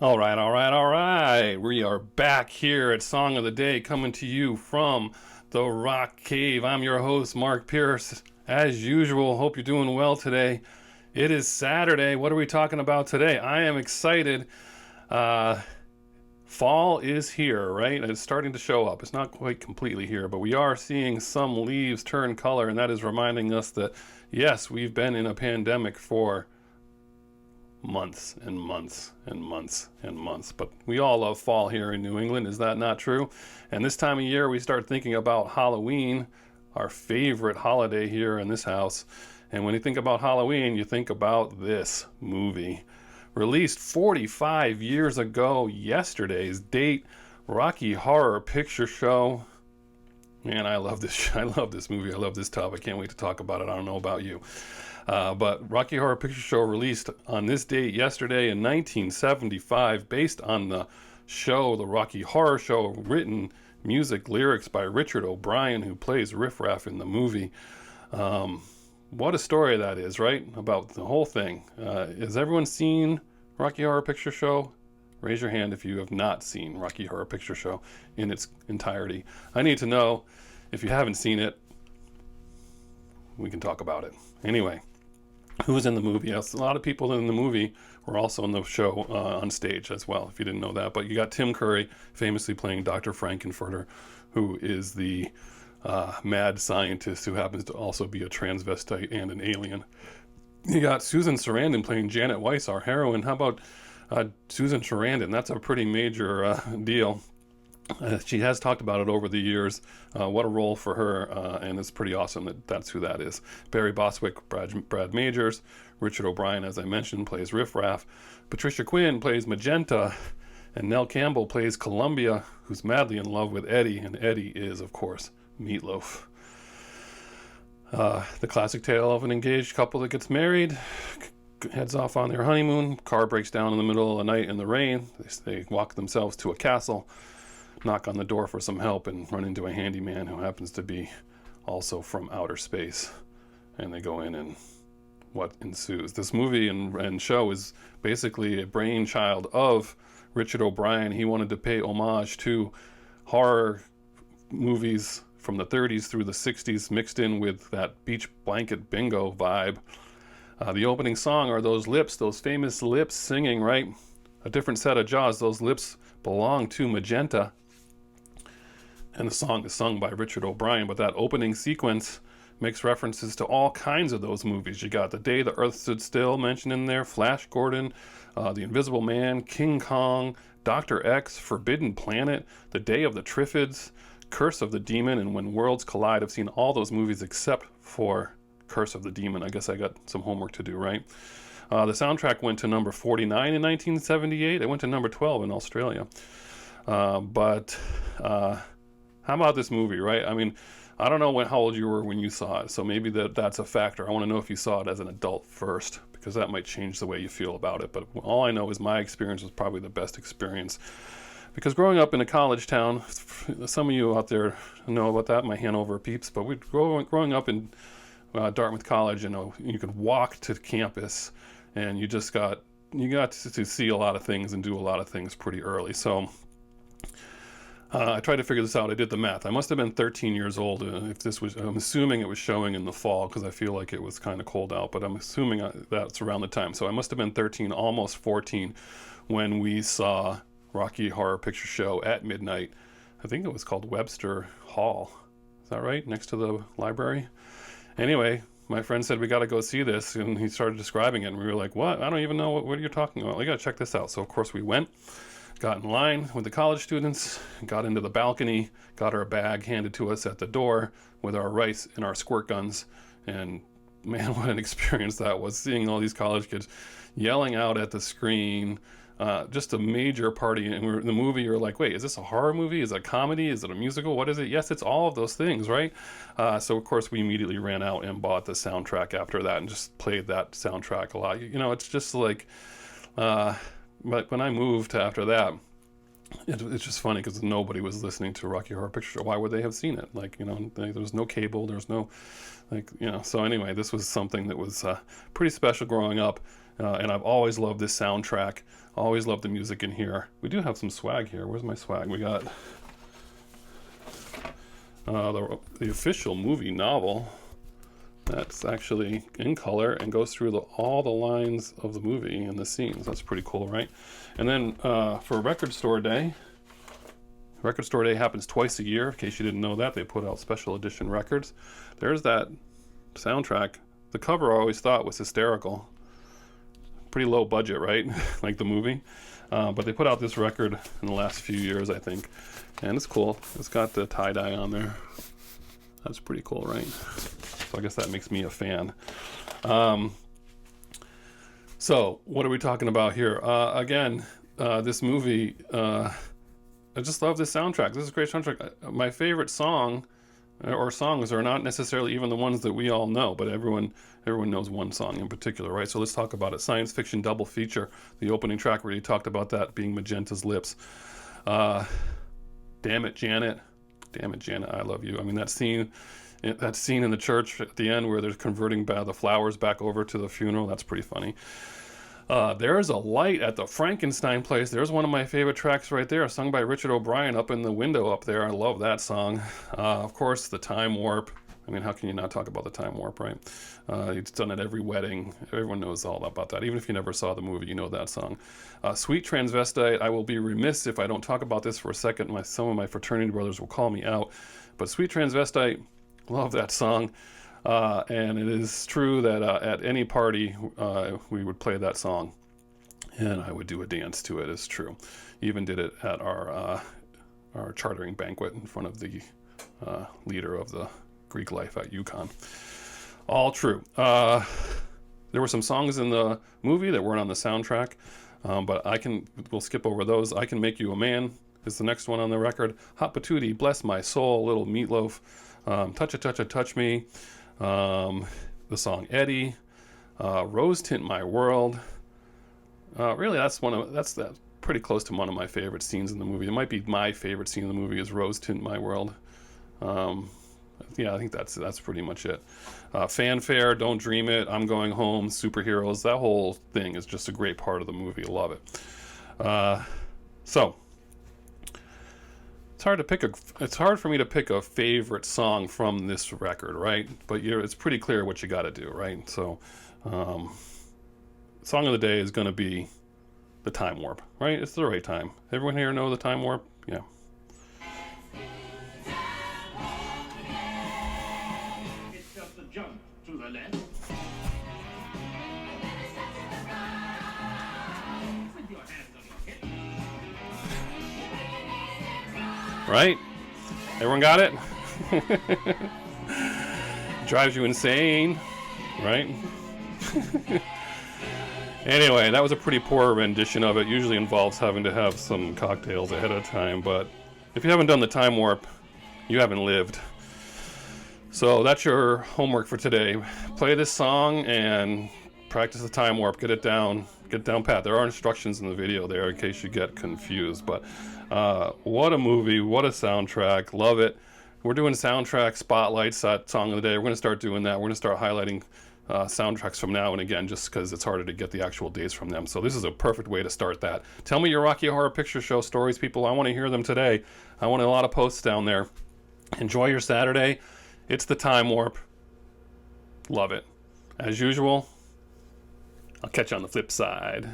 All right, all right, all right. We are back here at Song of the Day, coming to you from the Rock Cave. I'm your host, Mark Pierce. As usual, hope you're doing well today. It is Saturday. What are we talking about today? I am excited. Uh, Fall is here, right? It's starting to show up. It's not quite completely here, but we are seeing some leaves turn color, and that is reminding us that, yes, we've been in a pandemic for months and months and months and months. But we all love fall here in New England. Is that not true? And this time of year, we start thinking about Halloween, our favorite holiday here in this house. And when you think about Halloween, you think about this movie. Released 45 years ago, yesterday's date, Rocky Horror Picture Show. Man, I love this. I love this movie. I love this tub. I can't wait to talk about it. I don't know about you. But Rocky Horror Picture Show released on this date yesterday in 1975, based on the show, the Rocky Horror Show, written music, lyrics by Richard O'Brien, who plays Riff Raff in the movie. What a story that is, right? About the whole thing. Has everyone seen Rocky Horror Picture Show? Raise your hand if you have not seen Rocky Horror Picture Show in its entirety. I need to know if you haven't seen it. We can talk about it. Anyway, who was in the movie? Yes, a lot of people in the movie were also in the show on stage as well, if you didn't know that. But you got Tim Curry, famously playing Dr. Frankenfurter, who is the mad scientist who happens to also be a transvestite and an alien. You got Susan Sarandon playing Janet Weiss, our heroine. How about Susan Sarandon? That's a pretty major deal. She has talked about it over the years. What a role for her, and it's pretty awesome that that's who that is. Barry Bostwick, Brad Majors, Richard O'Brien, as I mentioned, plays Riff Raff. Patricia Quinn plays Magenta, and Nell Campbell plays Columbia, who's madly in love with Eddie, and Eddie is, of course, Meatloaf. The classic tale of an engaged couple that gets married, heads off on their honeymoon, car breaks down in the middle of the night in the rain, they walk themselves to a castle, knock on the door for some help, and run into a handyman who happens to be also from outer space. And they go in, and what ensues? This movie and show is basically a brainchild of Richard O'Brien. He wanted to pay homage to horror movies from the 30s through the 60s, mixed in with that beach blanket bingo vibe. The opening song are those lips, those famous lips singing, right? A different set of jaws. Those lips belong to Magenta. And the song is sung by Richard O'Brien, but that opening sequence makes references to all kinds of those movies. You got The Day the Earth Stood Still mentioned in there, Flash Gordon, The Invisible Man, King Kong, Dr. X, Forbidden Planet, The Day of the Triffids, Curse of the Demon, and When Worlds Collide. I've seen all those movies except for Curse of the Demon. I guess I got some homework to do, right? The soundtrack went to number 49 in 1978. It went to number 12 in Australia. But how about this movie, right? I mean, I don't know how old you were when you saw it, so maybe that's a factor. I want to know if you saw it as an adult first, because that might change the way you feel about it. But all I know is my experience was probably the best experience. Because growing up in a college town, some of you out there know about that, my Hanover peeps, but growing up in Dartmouth College, you could walk to campus, and you got to see a lot of things and do a lot of things pretty early. So I tried to figure this out. I did the math. I must have been 13 years old. I'm assuming it was showing in the fall because I feel like it was kind of cold out, but I'm assuming that's around the time. So I must have been 13, almost 14, when we saw Rocky Horror Picture Show at midnight. I think it was called Webster Hall. Is that right? Next to the library? Anyway, my friend said, we got to go see this, and he started describing it, and we were like, what? I don't even know what you're talking about. We got to check this out. So, of course, we went, got in line with the college students, got into the balcony, got our bag handed to us at the door with our rice and our squirt guns, and man, what an experience that was, seeing all these college kids yelling out at the screen. Just a major party. And in the movie, you're like, wait, is this a horror movie? Is it a comedy? Is it a musical? What is it? Yes, it's all of those things, right? So, of course, we immediately ran out and bought the soundtrack after that and just played that soundtrack a lot. It's just like, but when I moved after that, it's just funny because nobody was listening to Rocky Horror Picture Show. Why would they have seen it? There was no cable. There's no, so anyway, this was something that was pretty special growing up. And I've always loved this soundtrack. Always loved the music in here. We do have some swag here. Where's my swag? We got the official movie novel that's actually in color and goes through all the lines of the movie and the scenes. That's pretty cool, right? And then for Record Store Day happens twice a year. In case you didn't know that, they put out special edition records. There's that soundtrack. The cover I always thought was hysterical. Pretty low budget, right? Like the movie. But they put out this record in the last few years, I think. And it's cool. It's got the tie-dye on there. That's pretty cool, right? So I guess that makes me a fan. So what are we talking about here? Again, this movie, I just love this soundtrack. This is a great soundtrack. My favorite song or songs are not necessarily even the ones that we all know, but everyone knows one song in particular, right? So let's talk about it. Science fiction double feature. The opening track where you talked about that being Magenta's Lips. Damn it, Janet. Damn it, Janet, I love you. I mean, that scene in the church at the end where they're converting the flowers back over to the funeral, that's pretty funny. There's a light at the Frankenstein place. There's one of my favorite tracks right there, sung by Richard O'Brien up in the window up there. I love that song. Of course, the Time Warp. I mean, how can you not talk about the Time Warp, right? It's done at every wedding. Everyone knows all about that. Even if you never saw the movie, you know that song. Sweet Transvestite. I will be remiss if I don't talk about this for a second. Some of my fraternity brothers will call me out. But Sweet Transvestite, love that song. And it is true that at any party, we would play that song. And I would do a dance to it, it's true. Even did it at our chartering banquet in front of the leader of the Greek life at UConn. All true. There were some songs in the movie that weren't on the soundtrack, but we'll skip over those. I Can Make You a Man is the next one on the record. Hot Patootie, Bless My Soul, Little Meatloaf, Touch a Touch a Touch Me, the song Eddie, Rose Tint My World. Really, that's pretty close to one of my favorite scenes in the movie. It might be my favorite scene in the movie is Rose Tint My World. Yeah, I think that's pretty much it. Fanfare, Don't Dream It, I'm Going Home, Superheroes. That whole thing is just a great part of the movie. I love it. So it's hard for me to pick a favorite song from this record, right? But it's pretty clear what you got to do, right? So, song of the day is going to be the Time Warp, right? It's the right time. Everyone here know the Time Warp? Yeah. It's just a jump to the left. With your hands on your hip. Right? Everyone got it? Drives you insane, right? Anyway, that was a pretty poor rendition of it. Usually involves having to have some cocktails ahead of time, but if you haven't done the Time Warp, you haven't lived. So that's your homework for today. Play this song and practice the Time Warp. Get down pat. There are instructions in the video there in case you get confused, but what a movie, what a soundtrack. Love it. We're doing soundtrack spotlights at Song of the Day. We're going to start doing that. We're going to start highlighting soundtracks from now and again, just because it's harder to get the actual dates from them. So this is a perfect way to start that. Tell me your Rocky Horror Picture Show stories, people. I want to hear them today. I want a lot of posts down there. Enjoy your Saturday. It's the Time Warp. Love it. As usual, I'll catch you on the flip side.